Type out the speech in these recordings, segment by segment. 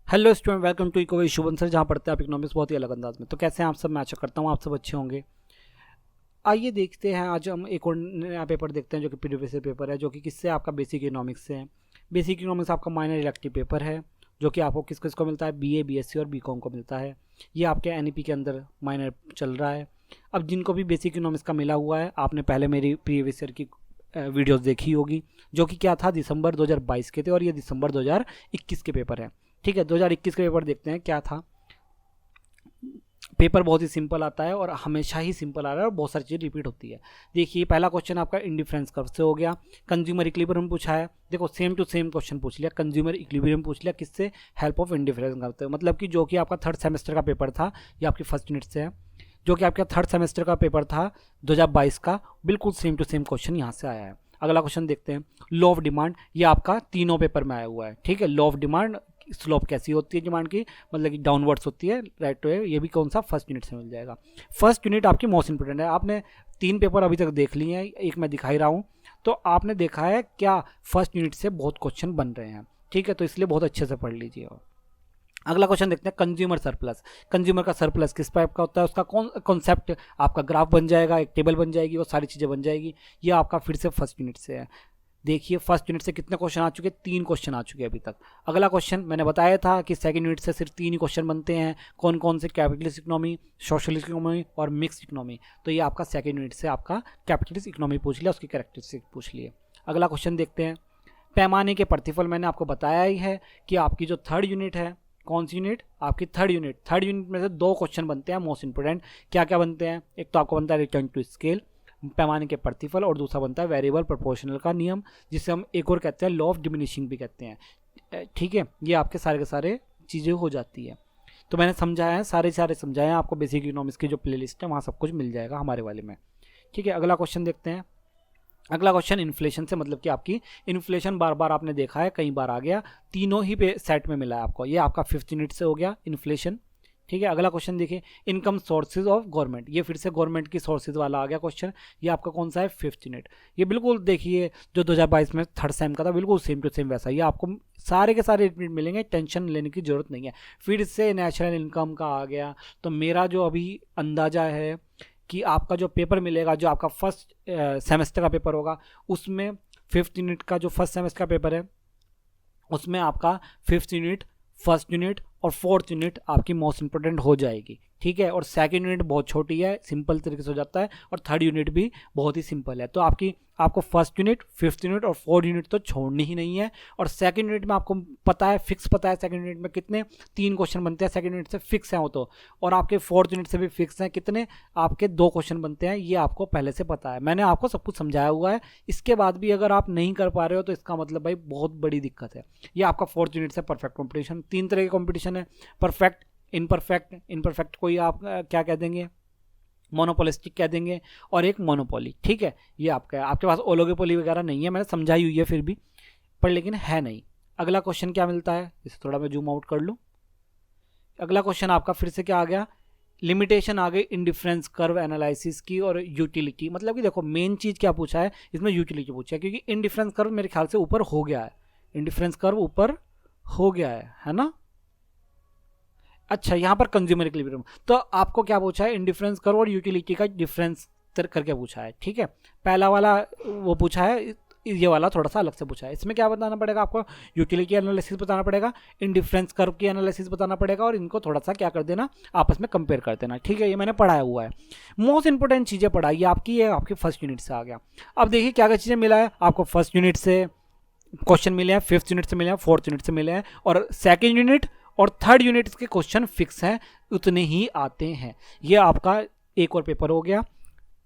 Hello student, welcome to eco Shubham sir, जहाँ पढ़ते हैं आप इकोनॉमिक्स बहुत ही अलग अंदाज में। तो कैसे हैं आप सब? मैं आशा करता हूँ आप सब अच्छे होंगे। आइए देखते हैं, आज हम एक और नया पेपर देखते हैं जो कि प्रीवियस पेपर है, जो कि किससे आपका बेसिक इकोनॉमिक्स से है। बेसिक इकोनॉमिक्स आपका माइनर इलेक्टिव पेपर है, जो कि आपको किस किस को मिलता है, बीए, बीएससी और बीकॉम को मिलता है। ये आपके एनईपी के अंदर माइनर चल रहा है। अब जिनको भी बेसिक इकोनॉमिक्स का मिला हुआ है, आपने पहले मेरी प्रीवियस ईयर की वीडियोस देखी होगी, जो कि क्या था, दिसंबर 2022 के थे, और ये दिसंबर 2021 के पेपर है। ठीक है, 2021 का पेपर देखते हैं क्या था। पेपर बहुत ही सिंपल आता है और हमेशा ही सिंपल आ रहा है और बहुत सारी चीज़ें रिपीट होती है। देखिए, पहला क्वेश्चन आपका इंडिफरेंस कर्व से हो गया। कंज्यूमर इक्विलिब्रियम पूछा है। देखो, सेम टू सेम क्वेश्चन पूछ लिया। कंज्यूमर इक्विलिब्रियम पूछ लिया किससे? हेल्प ऑफ इंडिफरेंस कर्व से। मतलब कि जो कि आपका थर्ड सेमेस्टर का पेपर था, ये आपकी फर्स्ट यूनिट से है। जो कि आपका थर्ड सेमेस्टर का पेपर था 2022 का, बिल्कुल सेम टू सेम क्वेश्चन यहाँ से आया है। अगला क्वेश्चन देखते हैं। लॉ ऑफ डिमांड, ये आपका तीनों पेपर में आया हुआ है। ठीक है, लॉ ऑफ डिमांड, स्लोप कैसी होती है डिमांड की, मतलब कि डाउनवर्ड्स होती है, राइट टू। ये भी कौन सा? फर्स्ट यूनिट से मिल जाएगा। फर्स्ट यूनिट आपकी मोस्ट इंपोर्टेंट है। आपने 3 पेपर अभी तक देख लिए हैं, एक मैं दिखा ही रहा हूँ। तो आपने देखा है क्या फर्स्ट यूनिट से बहुत क्वेश्चन बन रहे हैं। ठीक है, तो इसलिए बहुत अच्छे से पढ़ लीजिए। और अगला क्वेश्चन देखते हैं, कंज्यूमर सरप्लस। कंज्यूमर का सरप्लस किस टाइप का होता है, उसका कौन कॉन्सेप्ट, आपका ग्राफ बन जाएगा, एक टेबल बन जाएगी, वो सारी चीज़ें बन जाएगी। ये आपका फिर से फर्स्ट यूनिट से है। देखिए, फर्स्ट यूनिट से कितने क्वेश्चन आ चुके हैं? 3 क्वेश्चन आ चुके हैं अभी तक। अगला क्वेश्चन मैंने बताया था कि सेकंड यूनिट से सिर्फ 3 ही क्वेश्चन बनते हैं। कौन कौन से? कैपिटलिस्ट इकोनॉमी, सोशलिस्ट इकोनॉमी और मिक्स इकोनॉमी। तो ये आपका सेकंड यूनिट से आपका कैपिटलिस्ट इकोनॉमी पूछ लिया, उसकी कैरेक्टरिस्टिक पूछ लिए। अगला क्वेश्चन देखते हैं, पैमाने के प्रतिफल। मैंने आपको बताया ही है कि आपकी जो थर्ड यूनिट है, कौन सी यूनिट? आपकी थर्ड यूनिट। थर्ड यूनिट में से 2 क्वेश्चन बनते हैं मोस्ट इंपोर्टेंट। क्या क्या बनते हैं? एक तो आपको बनता है रिटर्न टू स्केल, पैमाने के प्रतिफल, और दूसरा बनता है वेरिएबल प्रोपोर्शनल का नियम, जिसे हम एक और कहते हैं लॉ ऑफ डिमिनिशिंग भी कहते हैं। ठीक है, ये आपके सारे के सारे चीज़ें हो जाती है। तो मैंने समझाया है, सारे समझाए हैं आपको। बेसिक इकोनॉमिक्स की जो प्लेलिस्ट है वहाँ सब कुछ मिल जाएगा हमारे वाले में। ठीक है, अगला क्वेश्चन देखते हैं। अगला क्वेश्चन इन्फ्लेशन से, मतलब कि आपकी इन्फ्लेशन बार बार आपने देखा है, कई बार आ गया, तीनों ही पे सेट में मिला है आपको। ये आपका 5th यूनिट से हो गया इन्फ्लेशन। ठीक है, अगला क्वेश्चन देखिए, इनकम सोर्सेज ऑफ गवर्नमेंट। ये फिर से गवर्नमेंट की सोर्सेज वाला आ गया क्वेश्चन। ये आपका कौन सा है? 5th unit. ये बिल्कुल देखिए, जो 2022 में थर्ड सेम का था, बिल्कुल सेम टू सेम वैसा। ये आपको सारे के सारे रिपीट मिलेंगे, टेंशन लेने की जरूरत नहीं है। फिर से नेचुरल इनकम का आ गया। तो मेरा जो अभी अंदाजा है कि आपका जो पेपर मिलेगा, जो आपका फर्स्ट सेमेस्टर का पेपर होगा, उसमें 5th यूनिट का जो फर्स्ट सेमेस्टर का पेपर है, उसमें आपका 5th यूनिट, फर्स्ट यूनिट और 4th यूनिट आपकी मोस्ट इंपोर्टेंट हो जाएगी। ठीक है, और सेकंड यूनिट बहुत छोटी है, सिंपल तरीके से हो जाता है, और थर्ड यूनिट भी बहुत ही सिंपल है। तो आपको फर्स्ट यूनिट, 5th यूनिट और 4th यूनिट तो छोड़नी ही नहीं है। और सेकंड यूनिट में आपको पता है, फिक्स पता है, सेकंड यूनिट में कितने 3 क्वेश्चन बनते हैं, सेकंड यूनिट से फिक्स हैं वो तो। और आपके 4th यूनिट से भी फिक्स हैं, कितने? आपके 2 क्वेश्चन बनते हैं, ये आपको पहले से पता है, मैंने आपको सब कुछ समझाया हुआ है। इसके बाद भी अगर आप नहीं कर पा रहे हो तो इसका मतलब भाई बहुत बड़ी दिक्कत है। ये आपका 4th यूनिट से परफेक्ट कॉम्पिटिशन। 3 तरह के कॉम्पिटिशन है, परफेक्ट, इनपरफेक्ट। इनपरफेक्ट को ही आप क्या कह देंगे? मोनोपोलिस्टिक कह देंगे, और एक मोनोपोली। ठीक है, ये आपका है। आपके पास ओलिगोपोली वगैरह नहीं है, मैंने समझाई हुई है फिर भी, पर लेकिन है नहीं। अगला क्वेश्चन क्या मिलता है, इसे थोड़ा मैं जूम आउट कर लूँ। अगला क्वेश्चन आपका फिर से क्या आ गया? लिमिटेशन आ गई इंडिफरेंस कर्व एनालिसिस की और यूटिलिटी। मतलब कि देखो, मेन चीज़ क्या पूछा है इसमें? यूटिलिटी पूछा है, क्योंकि इंडिफरेंस कर्व मेरे ख्याल से ऊपर हो गया है। इंडिफरेंस कर्व ऊपर हो गया है ना? अच्छा, यहाँ पर कंज्यूमर इक्विलिब्रियम। तो आपको क्या पूछा है? इंडिफरेंस कर्व और यूटिलिटी का डिफरेंस करके पूछा है। ठीक है, पहला वाला वो पूछा है, ये वाला थोड़ा सा अलग से पूछा है। इसमें क्या बताना पड़ेगा आपको? यूटिलिटी एनालिसिस बताना पड़ेगा, इंडिफरेंस कर्व की एनालिसिस बताना पड़ेगा, और इनको थोड़ा सा क्या कर देना, आपस में कंपेयर कर देना। ठीक है, ये मैंने पढ़ाया हुआ है। मोस्ट इंपोर्टेंट चीज़ें पढ़ाई आपकी, ये आपकी फर्स्ट यूनिट से आ गया। अब देखिए क्या क्या चीज़ें मिला है आपको। फर्स्ट यूनिट से क्वेश्चन मिले हैं, 5th यूनिट से मिले हैं, 4th यूनिट से मिले हैं, और सेकेंड यूनिट और थर्ड यूनिट के क्वेश्चन फिक्स हैं, उतने ही आते हैं। ये आपका एक और पेपर हो गया,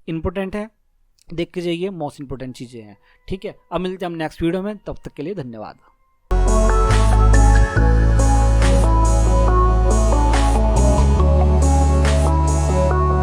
इंपॉर्टेंट है, देख के जाइए, मोस्ट इंपॉर्टेंट चीज़ें हैं। ठीक है, अब मिलते हैं हम नेक्स्ट वीडियो में, तब तक के लिए धन्यवाद।